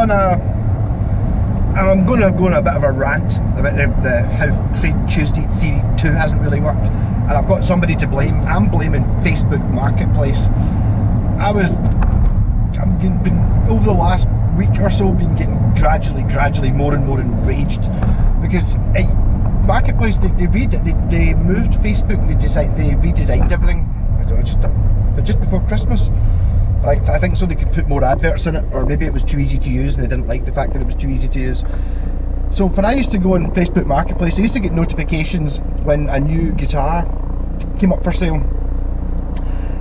I'm going to go on a bit of a rant about the how Trade Tuesday Series 2 hasn't really worked, and I've got somebody to blame. I'm blaming Facebook Marketplace. Been over the last week or so, been getting gradually more and more enraged because Marketplace they moved Facebook. They redesigned everything. I don't know, just before Christmas. I think so they could put more adverts in it, or maybe it was too easy to use and they didn't like the fact that it was too easy to use. So when I used to go on Facebook Marketplace, I used to get notifications when a new guitar came up for sale.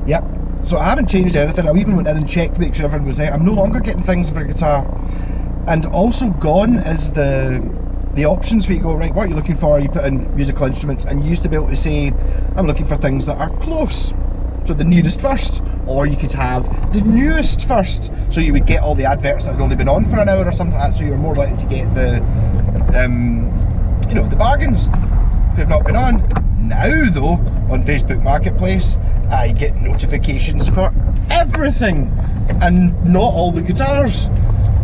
Yep. So I haven't changed anything. I even went in and checked to make sure everything was there. I'm no longer getting things for a guitar. And also gone is the options where you go, right, what are you looking for? You put in musical instruments, and you used to be able to say, I'm looking for things that are close. So the nearest first, or you could have the newest first. So you would get all the adverts that had only been on for an hour or something like that, so you were more likely to get the the bargains who have not been on. Now though, on Facebook Marketplace, I get notifications for everything and not all the guitars.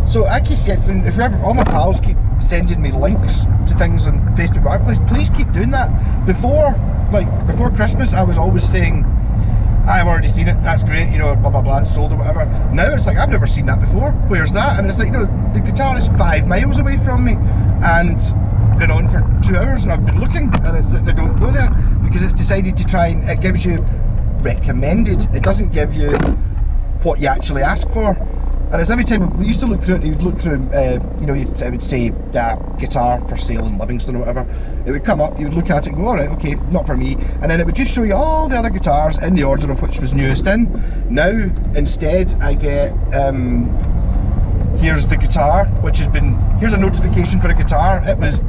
So I keep getting, if ever, all my pals keep sending me links to things on Facebook Marketplace. Please keep doing that. Before Christmas, I was always saying, I've already seen it, that's great, blah blah blah, it's sold or whatever. Now it's like, I've never seen that before, where's that? And it's like, the guitar is 5 miles away from me and been on for 2 hours and I've been looking, and it's like they don't go there because it's decided to try and, it gives you recommended, it doesn't give you what you actually ask for. And it's every time we used to look through it, you would look through, it would say guitar for sale in Livingston or whatever. It would come up, you would look at it and go, alright, okay, not for me. And then it would just show you all the other guitars in the order of which was newest in. Now, instead, I get, here's the guitar, which has been, here's a notification for a guitar. It was,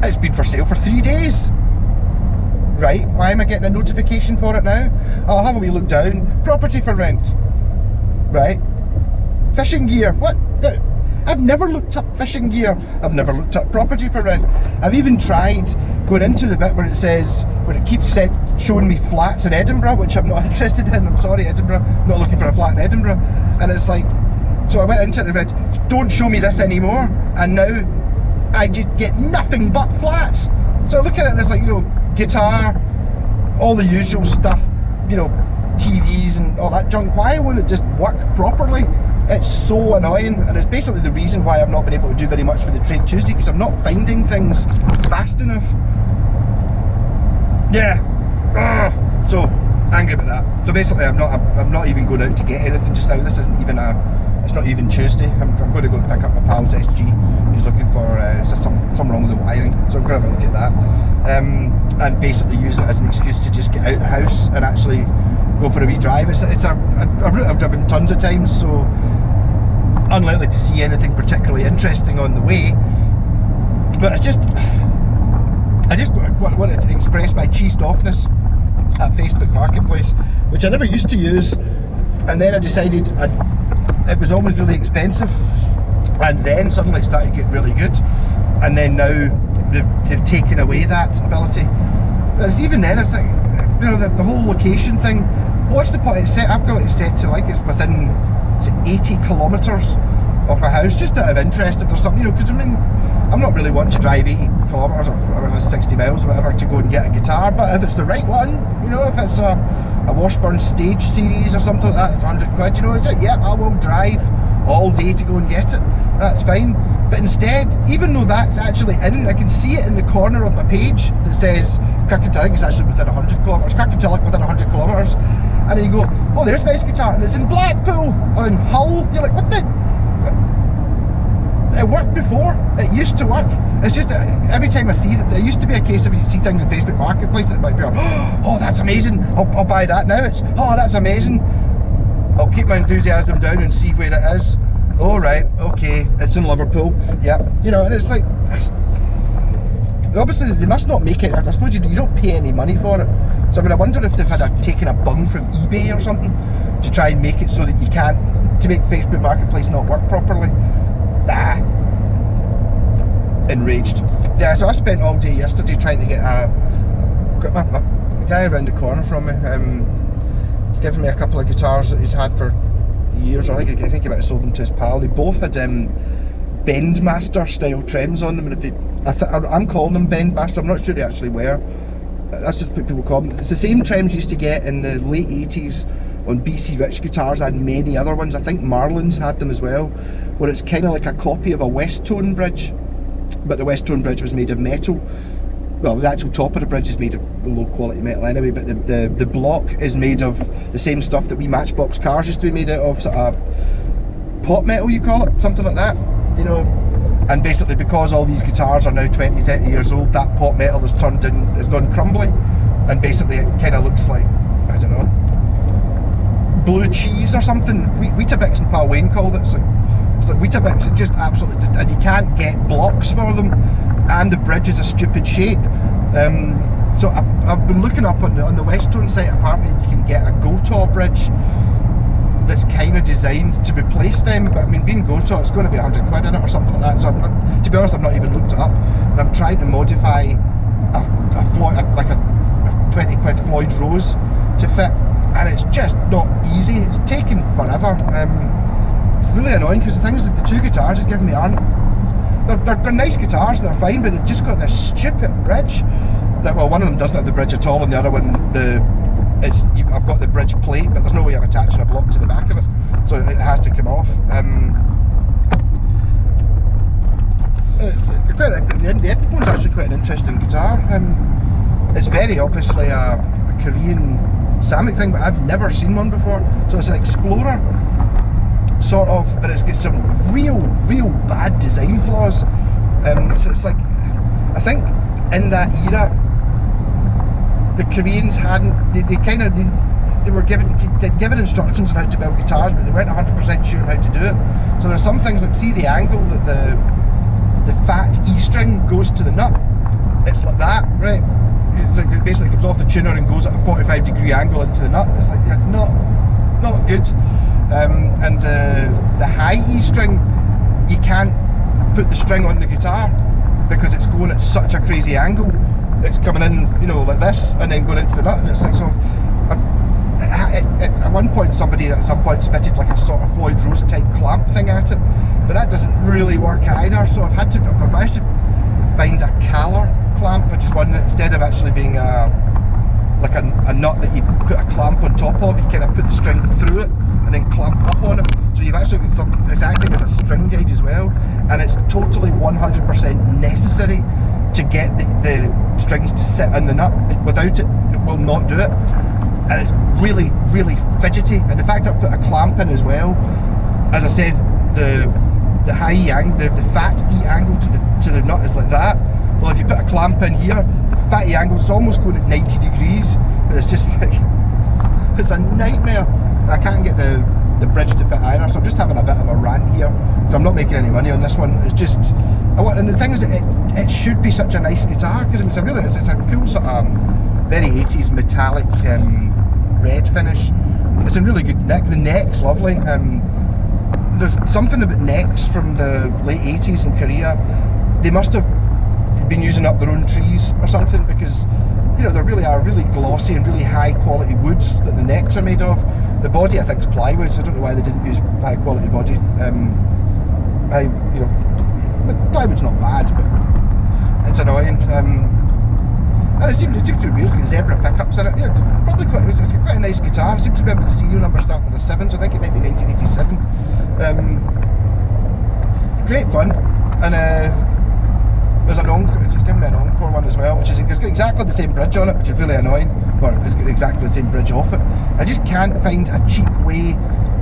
it's been for sale for 3 days. Right, why am I getting a notification for it now? I'll have a wee look down, property for rent. Right. Fishing gear, what? I've never looked up fishing gear. I've never looked up property for rent. I've even tried going into the bit where it says, where it keeps showing me flats in Edinburgh, which I'm not interested in. I'm sorry, Edinburgh, I'm not looking for a flat in Edinburgh. And it's like, so I went into it and went, don't show me this anymore. And now I just get nothing but flats. So I look at it and it's like, guitar, all the usual stuff, TVs and all that junk. Why won't it just work properly? It's so annoying, and it's basically the reason why I've not been able to do very much with the Trade Tuesday, because I'm not finding things fast enough. Yeah. So angry about that. So basically I'm not even going out to get anything just now. This isn't even it's not even Tuesday. I'm going to go and pick up my pal's SG. He's looking for something wrong with the wiring, so I'm going to have a look at that, and basically use it as an excuse to just get out of the house and actually go for a wee drive. It's a route I've driven tons of times, so unlikely to see anything particularly interesting on the way. But I just wanted to express my cheesed offness at Facebook Marketplace, which I never used to use, and then I decided it was always really expensive, and then suddenly it started getting really good, and then now they've taken away that ability. But it's even then, it's like, the whole location thing. What's the point? I've got it set to it's within 80 kilometres of my house, just out of interest if there's something, because I'm not really wanting to drive 80 kilometres or 60 miles or whatever to go and get a guitar, but if it's the right one, if it's a Washburn Stage series or something like that, it's 100 quid, yep, I will drive all day to go and get it, that's fine. But instead, even though that's actually I can see it in the corner of my page that says Kirkintilloch, I think it's actually within 100 kilometres, Kirkintilloch within 100 kilometres, and then you go, oh, there's a nice guitar, and it's in Blackpool or in Hull. You're like, what the? It worked before, it used to work. It's just every time I see that, there used to be a case of you see things in Facebook Marketplace that might be, oh, that's amazing, I'll buy that now. It's, oh, that's amazing, I'll keep my enthusiasm down and see where it is. Oh, right, okay, it's in Liverpool, yeah, and it's like, obviously they must not make it, I suppose you don't pay any money for it. So I wonder if they've had taken a bung from eBay or something to try and make it so that you can't, to make Facebook Marketplace not work properly. Enraged. Yeah, so I spent all day yesterday trying to get the guy around the corner from me, giving me a couple of guitars that he's had for years, or I think he might have sold them to his pal. They both had Bendmaster style trims on them, and if you, I'm calling them Bendmaster, I'm not sure they actually were. That's just what people call them. It's the same trims you used to get in the late 80s on BC Rich guitars and many other ones. I think Marlin's had them as well, where it's kind of like a copy of a Westtone bridge, but the Westtone bridge was made of metal. Well, the actual top of the bridge is made of low quality metal anyway, but the block is made of the same stuff that we Matchbox cars used to be made out of, sort of pot metal, you call it, something like that, you know. And basically, because all these guitars are now 20, 30 years old, that pot metal has gone crumbly, and basically it kind of looks like, I don't know, blue cheese or something. Weetabix and Pal Wayne called it. It's like Weetabix. It just absolutely, and you can't get blocks for them, and the bridge is a stupid shape. So I've been looking up on the Westtone site. Apparently, you can get a Gotoh bridge that's kind of designed to replace them, but I mean, being Gotoh, it's going to be 100 quid in it or something like that. So to be honest, I've not even looked it up, and I'm trying to modify a Floyd, like a 20 quid Floyd Rose to fit, and it's just not easy. It's taking forever. It's really annoying, because the thing is that the two guitars it's giving me aren't, they're nice guitars, they're fine, but they've just got this stupid bridge that, well, one of them doesn't have the bridge at all, and the other one, I've got the bridge plate, but there's no way of attaching a block to the back of it, so it has to come off. The Epiphone's actually quite an interesting guitar. It's very obviously a Korean Samick thing, but I've never seen one before. So it's an Explorer, sort of, but it's got some real bad design flaws. So it's like, I think in that era, the Koreans hadn't, they were given instructions on how to build guitars, but they weren't 100% sure how to do it. So there's some things like, see the angle that the fat E string goes to the nut, it's like that, right? It's like it basically comes off the tuner and goes at a 45-degree angle into the nut. It's like, yeah, not good. And the high E string, you can't put the string on the guitar because it's going at such a crazy angle. It's coming in, you know, like this, and then going into the nut, and it's like, so at one point somebody at some point fitted like a sort of Floyd Rose type clamp thing at it, but that doesn't really work either. So I've managed to find a Caller clamp, which is one that instead of actually being a nut that you put a clamp on top of, you kind of put the string through it and then clamp up on it. So you've actually got something, it's acting as a string gauge as well, and it's totally 100% necessary to get the strings to sit in the nut. Without it, it will not do it, and it's really fidgety. And in fact, I put a clamp in as well. As I said, the high E angle, the fat E angle to the nut is like that. Well, if you put a clamp in here, the fat E angle is almost going at 90 degrees. It's just like, it's a nightmare. And I can't get the bridge to fit either, so I'm just having a bit of a rant here. So I'm not making any money on this one. It's just, and the thing is, it should be such a nice guitar, because it's a cool sort of very 80s metallic red finish. It's a really good neck. The neck's lovely. There's something about necks from the late 80s in Korea. They must have been using up their own trees or something, because, you know, they really are really glossy and really high quality woods that the necks are made of. The body, I think, is plywood, so I don't know why they didn't use high quality body. Plywood's not bad, but it's annoying. And it seems to be weird, like zebra pickups in it. Yeah, probably it's quite a nice guitar. I seem to remember the serial number starting with a 7, so I think it might be 1987. Great fun, and there's an encore. It's giving me an encore one as well, which is, it's got exactly the same bridge on it, which is really annoying. Well, it's got exactly the same bridge off it. I just can't find a cheap way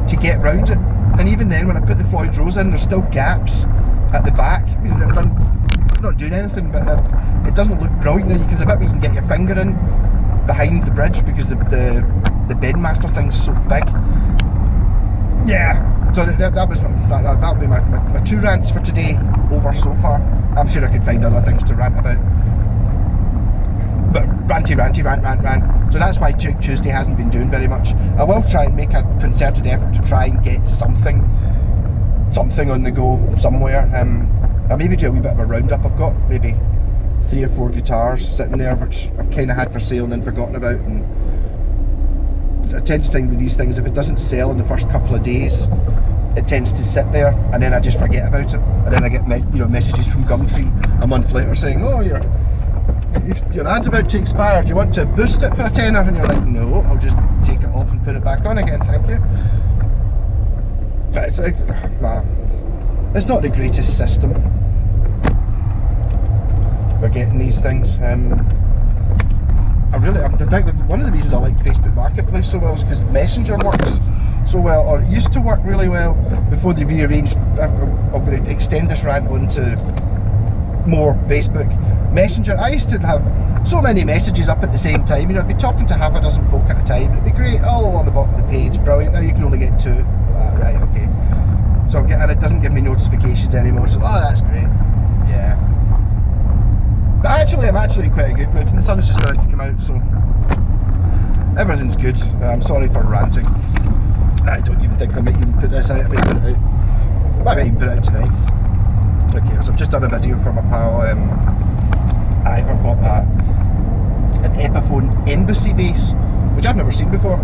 to get round it. And even then, when I put the Floyd Rose in, there's still gaps at the back. I mean, they're not doing anything, but it doesn't look brilliant. There's a bit where you can get your finger in behind the bridge, because the Bendmaster thing's so big. Yeah. So that'll be my 2 rants for today over so far. I'm sure I could find other things to rant about, but rant. So that's why Tuesday hasn't been doing very much. I will try and make a concerted effort to try and get something on the go somewhere. I'll maybe do a wee bit of a roundup. I've got maybe 3 or 4 guitars sitting there which I've kind of had for sale and then forgotten about, and I tend to think with these things, if it doesn't sell in the first couple of days, it tends to sit there, and then I just forget about it, and then I get messages from Gumtree a month later saying, oh, your ad's about to expire, do you want to boost it for a tenner? And you're like, no, I'll just take it off and put it back on again, thank you. But it's like, nah, it's not the greatest system. We're getting these things. I think that one of the reasons I like Facebook Marketplace so well is because Messenger works so well, or it used to work really well before they rearranged. I'm going to extend this rant onto more Facebook. Messenger, I used to have so many messages up at the same time, I'd be talking to half a dozen folk at a time, it'd be great, all along the bottom of the page, brilliant, now you can only get 2, right, okay. So and it doesn't give me notifications anymore, so oh, that's great, yeah. But I'm actually quite a good mood, and the sun's just about to come out, so everything's good. I'm sorry for ranting. I don't even think I might even put this out. I might even put it out tonight. Okay, so I've just done a video for my pal. Ivor bought an Epiphone Embassy base, which I've never seen before.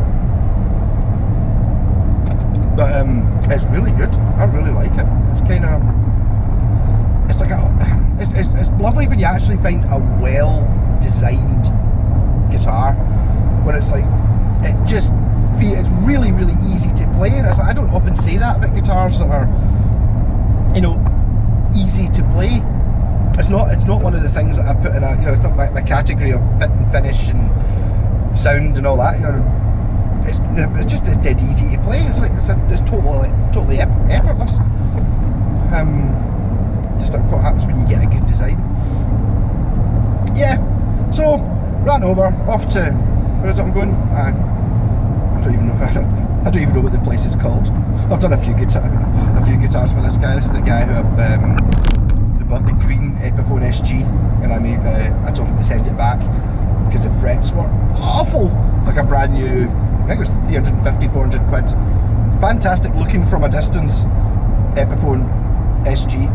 But it's really good. I really like it. It's kind of, it's like it's lovely when you actually find a well-designed guitar, where it's like it's really easy to play, and it's like, I don't often say that about guitars that are, easy to play. It's not one of the things that I put in a, it's not my category of fit and finish and sound and all that. It's dead easy to play. It's like it's totally effortless. Just like what happens when you get a good design. Yeah. So ran over off to, where is it I'm going? I don't even know. I don't even know what the place is called. I've done a few guitars for this guy. This is the guy who bought the green Epiphone SG, and I told him to send it back because the frets were awful. Like a brand new, I think it was 350, 400 quid. Fantastic looking from a distance Epiphone SG.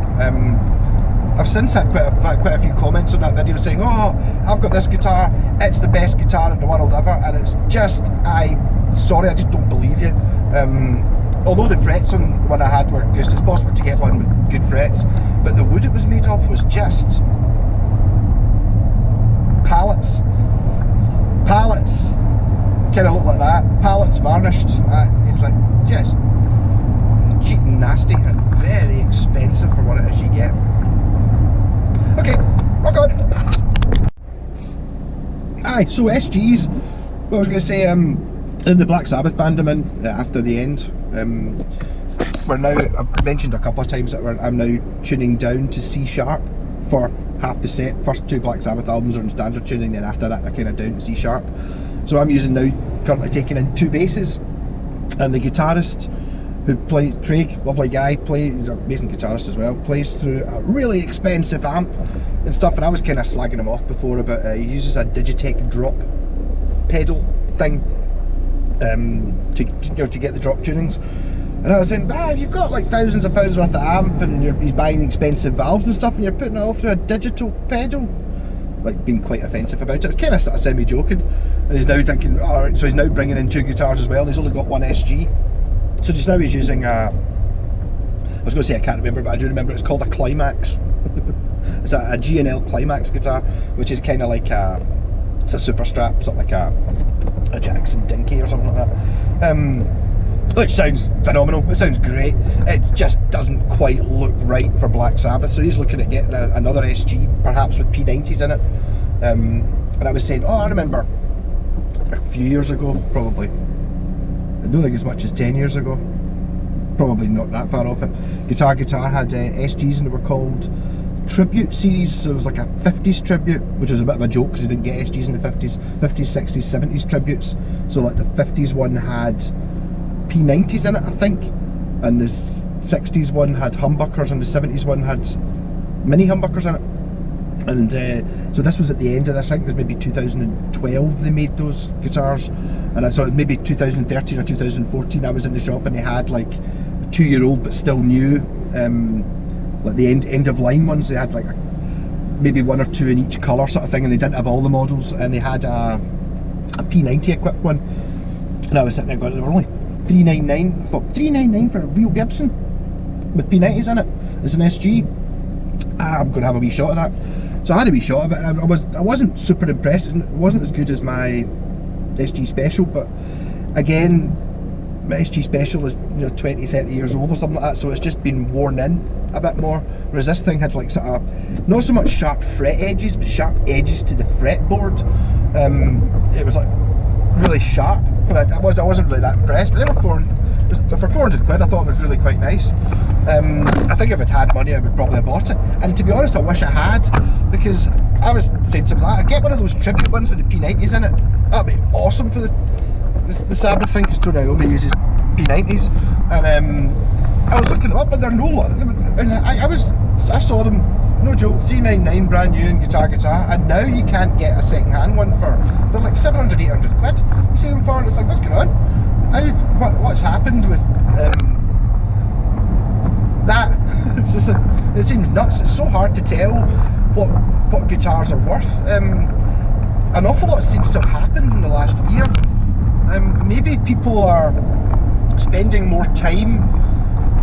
I've since had quite a few comments on that video saying, oh, I've got this guitar, it's the best guitar in the world ever, and it's just, sorry, I just don't believe you. Although the frets on the one I had were good, it's possible to get one with good frets, but the wood it was made of was just pallets kind of look like that, pallets varnished. It's like just cheap and nasty and very expensive for what it is you get. Okay, rock on. So SGs, what I was going to say, in the Black Sabbath band I'm in, after the end, we're now, I've mentioned a couple of times that I'm now tuning down to C sharp for half the set. First 2 Black Sabbath albums are in standard tuning, then after that they're kind of down to C sharp. So I'm currently taking in 2 basses, and the guitarist who plays, Craig, lovely guy, he's an amazing guitarist as well, plays through a really expensive amp and stuff, and I was kind of slagging him off before about he uses a Digitech drop pedal thing to get the drop tunings, and I was saying, you've got like thousands of pounds worth of amp, and he's buying expensive valves and stuff, and you're putting it all through a digital pedal, like being quite offensive about it. Kind of sort of semi-joking, and he's now thinking, alright, so he's now bringing in 2 guitars as well, and he's only got 1 SG. So just now he's using I was going to say I can't remember, but I do remember it's called a Climax. It's a G&L Climax guitar, which is kind of like it's a super strap, sort of like a Jackson Dinky or something like that. Which sounds phenomenal, it sounds great, it just doesn't quite look right for Black Sabbath, so he's looking at getting another SG, perhaps with P90s in it. And I was saying, I remember a few years ago, probably, I don't think as much as 10 years ago, probably not that far off it, Guitar had SGs, and they were called Tribute series, so it was like a 50s tribute, which was a bit of a joke because you didn't get SGs in the 50s, 60s, 70s tributes. So like the 50s one had P90s in it, I think, and the 60s one had humbuckers, and the 70s one had mini humbuckers in it. And so this was at the end of this, I think it was maybe 2012 they made those guitars, and I saw it maybe 2013 or 2014 I was in the shop, and they had like 2-year-old but still new, like the end of line ones. They had like maybe 1 or 2 in each colour sort of thing, and they didn't have all the models, and they had a P90 equipped one, And I was sitting there going, they were only $399. I thought, $399 for a real Gibson with P90s in it. It's an SG. I'm going to have a wee shot of that. So I had a wee shot of it, and I wasn't super impressed. It wasn't as good as my SG Special, but again, my SG Special is 20, 30 years old or something like that, so it's just been worn in a bit more. Whereas this thing had like sort of, not so much sharp fret edges, but sharp edges to the fretboard. It was like really sharp. I wasn't really that impressed, but they were for £400. I thought it was really quite nice. I think if I'd had money, I would probably have bought it. And to be honest, I wish I had, because I was saying to myself, I'd get one of those tribute ones with the P90s in it. That'd be awesome for the Sabbath thing, because Naomi uses P90s. And I was looking them up, but they're no longer. And I saw them, no joke, $399 brand new in Guitar, and now you can't get a second hand one they're like 700, 800 quid. You see them for, and it's like, what's going on? What's happened with that? It seems nuts. It's so hard to tell what guitars are worth. An awful lot seems to have happened in the last year. Maybe people are spending more time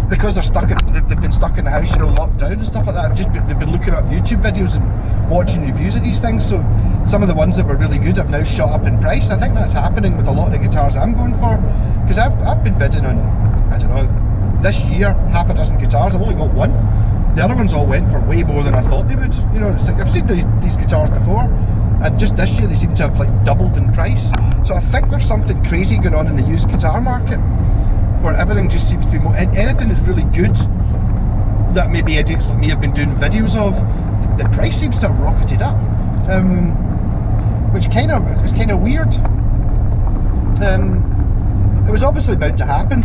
because they've been stuck in the house, locked down and stuff like that. They've been looking up YouTube videos and watching reviews of these things. So some of the ones that were really good have now shot up in price. I think that's happening with a lot of the guitars I'm going for, because I've been bidding on, I don't know, this year, half a dozen guitars. I've only got one. The other ones all went for way more than I thought they would. It's like, I've seen these guitars before, and just this year they seem to have like doubled in price. So I think there's something crazy going on in the used guitar market, where everything just seems to be more, anything that's really good that maybe idiots like me have been doing videos of, the price seems to have rocketed up, which is kind of weird. It was obviously bound to happen,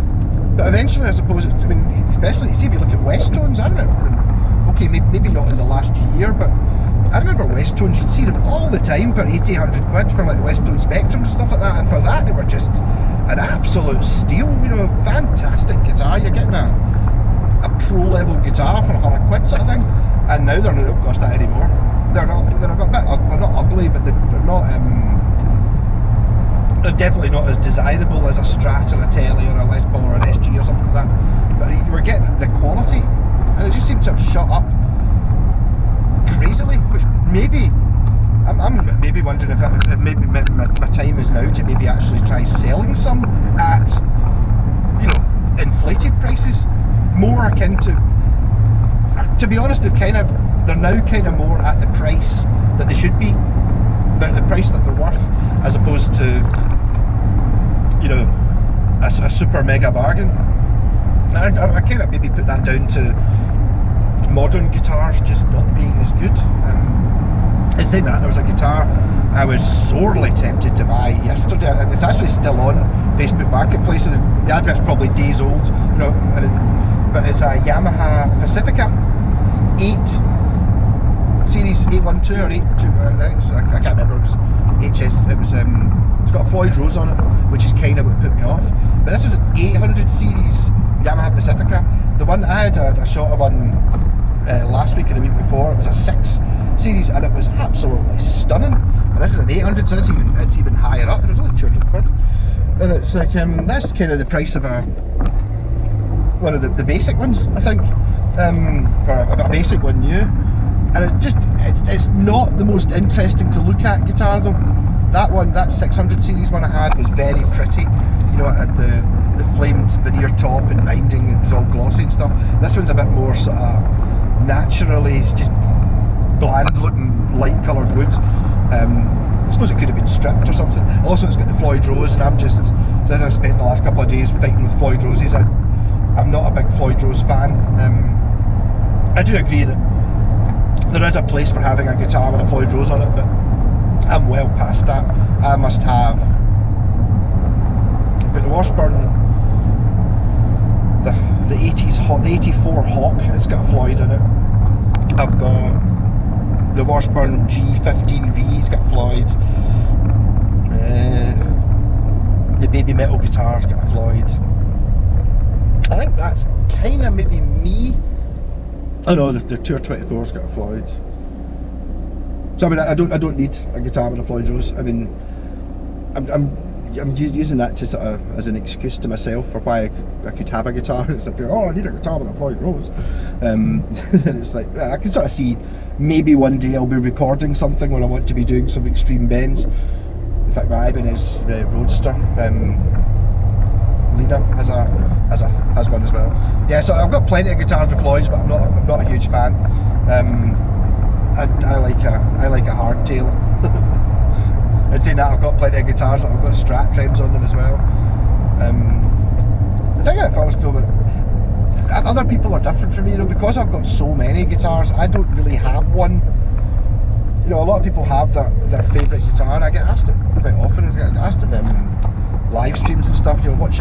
but eventually, I suppose, especially, see if you look at Westtones, I remember, okay, maybe not in the last year, but I remember Westtones, you'd see them all the time for 80, 100 quid for like Westone Spectrums and stuff like that, and for that they were just an absolute steal, fantastic guitar. You're getting a pro level guitar for 100 quid sort of thing, and now they don't cost that anymore. They're a bit, not ugly, but they're not, they're definitely not as desirable as a Strat or a Telly or a Les Paul or an SG or something like that, but you were getting the quality, and it just seemed to have shot up crazily, which maybe I'm maybe wondering if maybe my time is now to maybe actually try selling some at inflated prices, more akin to be honest, they're now kind of more at the price that they should be, the price that they're worth, as opposed to a super mega bargain. And I kind of maybe put that down to modern guitars just not being as good. And saying that, there was a guitar I was sorely tempted to buy yesterday, and it's actually still on Facebook Marketplace, so the advert's probably days old, but it's a Yamaha Pacifica 8 series, 812 or 82, I can't remember, it was HS, it's got a Floyd Rose on it, which is kind of what put me off, but this was an 800 series Yamaha Pacifica. The one I had a shot of one last week and the week before, it was a 6 series, and it was absolutely stunning. And this is an 800, so it's even higher up, and it was only 200 quid. And it's like, that's kind of the price of one of the basic ones, I think, or a basic one new. And it's not the most interesting to look at guitar though. That 600 series one I had was very pretty. It had the flamed veneer top and binding, and it was all glossy and stuff. This one's a bit more sort of naturally, it's just bland looking, light coloured wood. I suppose it could have been stripped or something. Also, it's got the Floyd Rose, and as I've spent the last couple of days fighting with Floyd Roses, I'm not a big Floyd Rose fan. I do agree that there is a place for having a guitar with a Floyd Rose on it, but I'm well past that. I must have, I've got the Washburn, the 80s Hawk, the 84 Hawk, it's got a Floyd in it. I've got the Washburn G15V, it's got Floyd. The Baby Metal guitar's got a Floyd. I think that's kind of maybe me. Oh no, the Tour 24's got a Floyd. So I don't need a guitar with a Floyd Rose. I'm I'm using that to sort of as an excuse to myself for why I could have a guitar. It's like, oh, I need a guitar with a Floyd Rose. And it's like, I can sort of see maybe one day I'll be recording something when I want to be doing some extreme bends. In fact, my Ibanez Roadster, Lena has one as well. Yeah, so I've got plenty of guitars with Floyds, but I'm not a huge fan. I like a hardtail. I'd say that I've got plenty of guitars that I've got Strat trims on them as well. The thing I always feel about other people are different from me, you know, because I've got so many guitars. I don't really have one. You know, a lot of people have their favourite guitar, and I get asked it quite often. I get asked it in live streams and stuff. You know, what's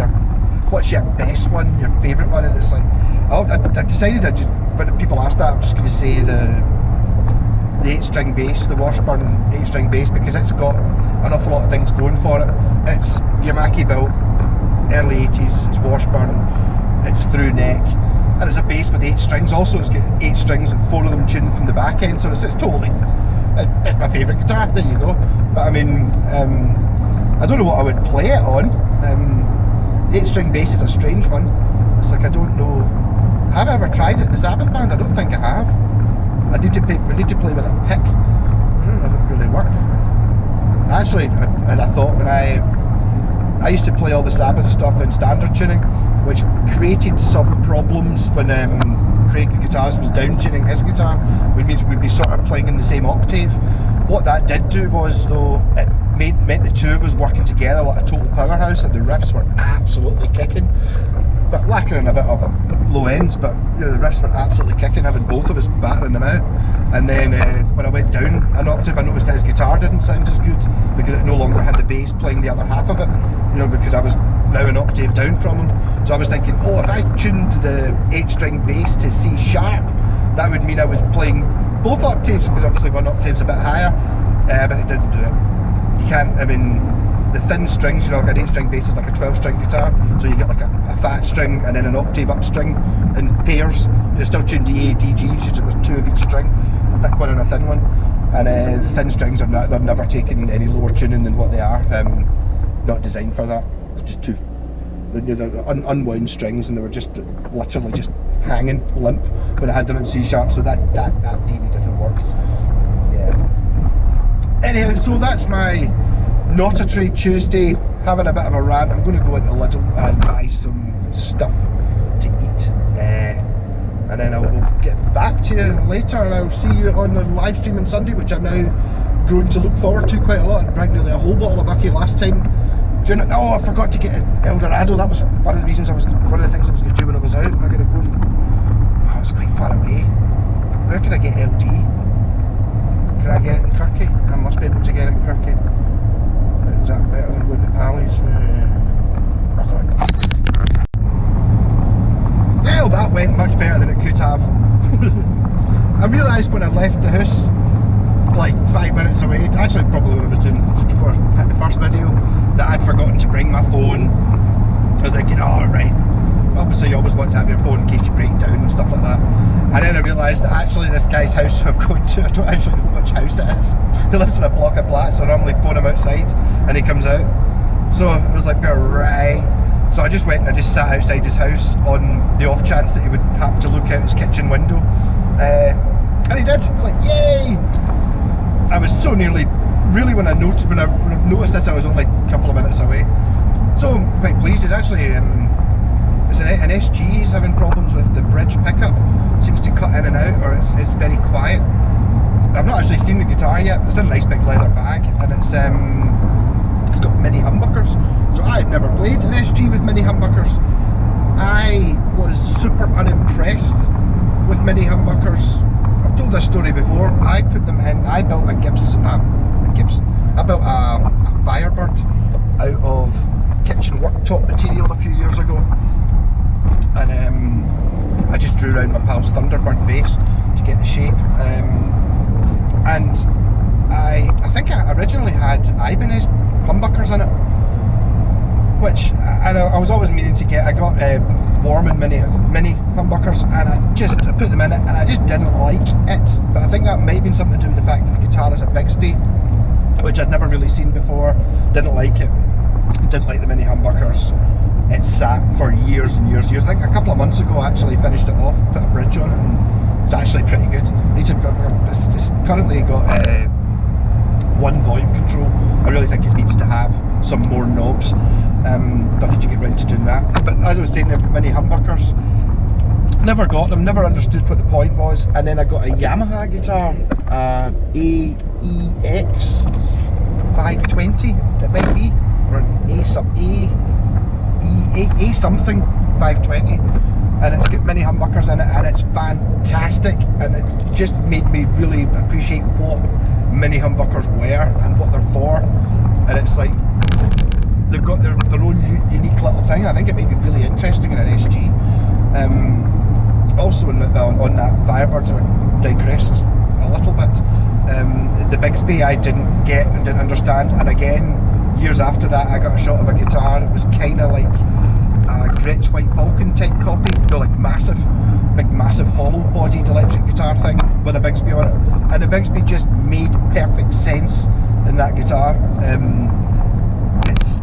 your best one, your favourite one? And it's like, I decided when people ask that, I'm just going to say the 8-string bass, the Washburn 8-string bass, because it's got an awful lot of things going for it. It's Yamaki built, early 80s, it's Washburn, it's through neck, and it's a bass with 8 strings. Also, it's got 8 strings and 4 of them tuned from the back end, so it's totally, it's my favourite guitar, there you go. But I mean, I don't know what I would play it on. 8-string bass is a strange one. It's like, I don't know, have I ever tried it in the Sabbath band? I don't think I have. I need to play with a pick. I don't know if it really worked. Actually, I thought when I used to play all the Sabbath stuff in standard tuning, which created some problems when Craig the guitarist was down tuning his guitar, which means we'd be sort of playing in the same octave. What that did do was, though, it meant the two of us working together like a total powerhouse, and the riffs were absolutely kicking. But lacking in a bit of low ends, but you know, the riffs were absolutely kicking, having both of us battering them out. And then when I went down an octave, I noticed that his guitar didn't sound as good because it no longer had the bass playing the other half of it. You know, because I was now an octave down from him. So I was thinking, oh, if I tuned the 8-string bass to C sharp, that would mean I was playing both octaves, because obviously one octave's a bit higher, but it doesn't do it. You can't, I mean, the thin strings, you know, like an 8-string bass is like a 12-string guitar, so you get like a fat string and then an octave up string in pairs. You're still tuned to A, D, G, so there's 2 of each string, a thick one and a thin one. And the thin strings they're never taking any lower tuning than what they are. Not designed for that. It's just too, they're unwound strings, and they were just literally just hanging limp when I had them in C sharp. So that really didn't work. Yeah. Anyhow, so that's my Not a Trade Tuesday, having a bit of a rant. I'm going to go into Lidl and buy some stuff to eat, and then I'll get back to you later, and I'll see you on the live stream on Sunday, which I'm now growing to look forward to quite a lot. I drank nearly a whole bottle of Bucky last time. Oh, I forgot to get El Dorado. That was one of the things one of the things I was going to do when I was out. I'm going to go. Oh, it's quite far away. Where can I get LD? Can I get it in Kirky? I must be able to get it in Kirky. Is that better than going to Pally's? Rock on. Well, that went much better than it could have. I realised when I left the house, like 5 minutes away, actually probably when I was doing, before I hit the first video, that I'd forgotten to bring my phone. I was thinking, oh right, obviously you always want to have your phone in case you break down and stuff like that. And then I realised that actually this guy's house I'm going to, I don't actually know which house it is. He lives in a block of flats, so I normally phone him outside and he comes out. So it was like, right. So I just went and I just sat outside his house on the off chance that he would happen to look out his kitchen window. And he did. It's like, yay! I was so nearly, really when I noticed this, I was only a couple of minutes away. So I'm quite pleased. It's actually, it's an SG is having problems with the bridge pickup. It seems to cut in and out, or it's very quiet. I've not actually seen the guitar yet. It's in a nice big leather bag, and it's got mini humbuckers. So I've never played an SG with mini humbuckers. I was super unimpressed with mini humbuckers. I've told this story before. I put them in. I built a Gibson. I built a Firebird out of kitchen worktop material a few years ago, and I just drew around my pal's Thunderbird bass to get the shape. And I think I originally had Ibanez humbuckers in it, which I was always meaning to get. I got Warman mini humbuckers, and I put them in it, and I just didn't like it. But I think that might have been something to do with the fact that the guitar is a Bigsby, which I'd never really seen before. Didn't like it. didn't like the mini humbuckers. It sat for years and years and years. I think a couple of months ago I actually finished it off, put a bridge on it, and it's actually pretty good. It's currently got one volume control. I really think it needs to have some more knobs. Don't need to get round to doing that. But as I was saying, the mini humbuckers, never got them, never understood what the point was. And then I got a Yamaha guitar, AEX 520, it might be, or an A something 520, and it's got mini humbuckers in it, and it's fantastic, and it's just made me really appreciate what mini humbuckers were and what they're for. And it's like they've got their own unique little thing. I think it may be really interesting in an SG. Also on that Firebird, I digress a little bit. The Bigsby I didn't get and didn't understand, and again years after that I got a shot of a guitar. It was kind of like a Gretsch White Falcon type copy, you know, like big massive hollow bodied electric guitar thing with a Bigsby on it, and the Bigsby just made perfect sense in that guitar.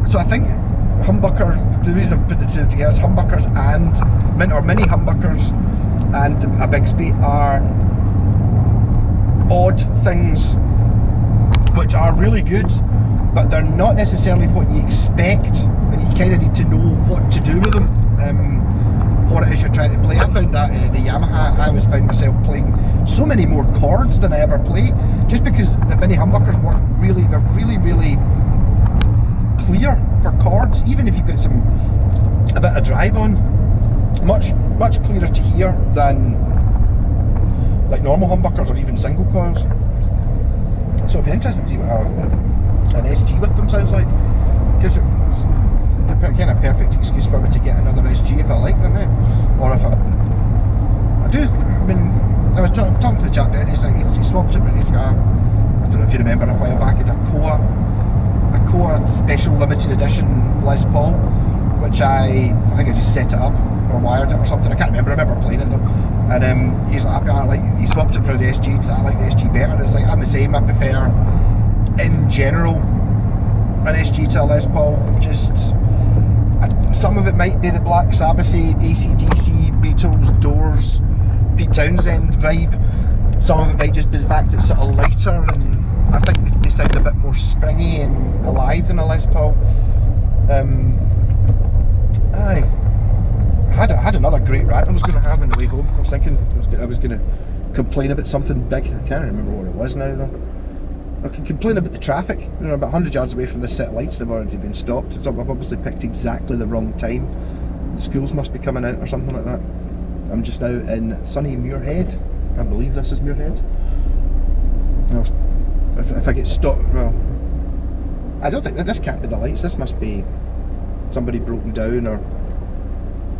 So I think humbuckers, the reason I've put the two together is humbuckers and mini humbuckers and a Bigsby are odd things which are really good, but they're not necessarily what you expect, and you kind of need to know what to do with them, what it is you're trying to play. I found that the Yamaha, I always found myself playing so many more chords than I ever play, just because the mini humbuckers work really, they're really clear for chords, even if you've got a bit of drive on, much clearer to hear than like normal humbuckers or even single coils. So it'd be interesting to see what an SG with them sounds like. Gives it a kind of perfect excuse for me to get another SG if I like them, or if I do. I mean, I was talking to the chap there, and he's like, he swapped it with his car. I don't know if you remember, a while back, it had a Koa special limited edition Les Paul, which I think I just set it up or wired it or something. I can't remember. I remember playing it though. And he's like, he swapped it for the SG because I like the SG better. And it's like, I'm the same. I prefer, in general, an SG to a Les Paul. Just some of it might be the Black Sabbathy, AC/DC, Beatles, Doors, Pete Townsend vibe. Some of it might just be the fact it's sort of lighter, and I think they sound a bit more springy and alive than a Les Paul. I had another great rant I was going to have on the way home. I was thinking I was going to complain about something big. I can't remember what it was now though. I can complain about the traffic. You know, about 100 yards away from the set lights, they've already been stopped. So I've obviously picked exactly the wrong time. The schools must be coming out or something like that. I'm just now in sunny Muirhead. I believe this is Muirhead. If I get stopped, well, I don't think that this can't be the lights. This must be somebody broken down or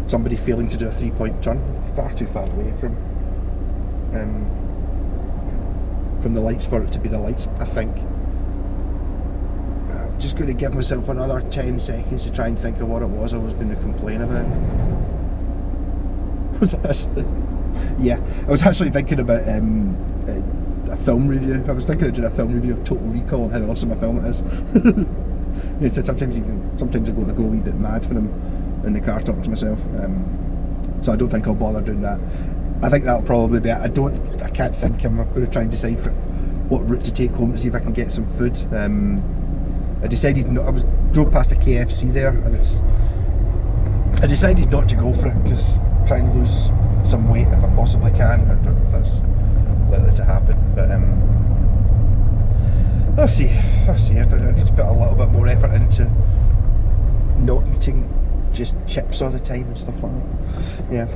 somebody failing to do a 3-point turn. Far too far away from the lights for it to be the lights, I think. I'm just going to give myself another 10 seconds to try and think of what it was I was going to complain about. Was this? Yeah, I was actually thinking about a film review. I was thinking of doing a film review of Total Recall and how awesome a film it is. You know, sometimes I go a wee bit mad when I'm in the car talking to myself. So I don't think I'll bother doing that. I think that'll probably be it. I can't think. I'm going to try and decide what route to take home to see if I can get some food. I decided drove past a KFC there, and I decided not to go for it because try and lose some weight if I possibly can. I don't know if that's likely to happen, but I'll see. I need to put a little bit more effort into not eating just chips all the time and stuff like that. Yeah.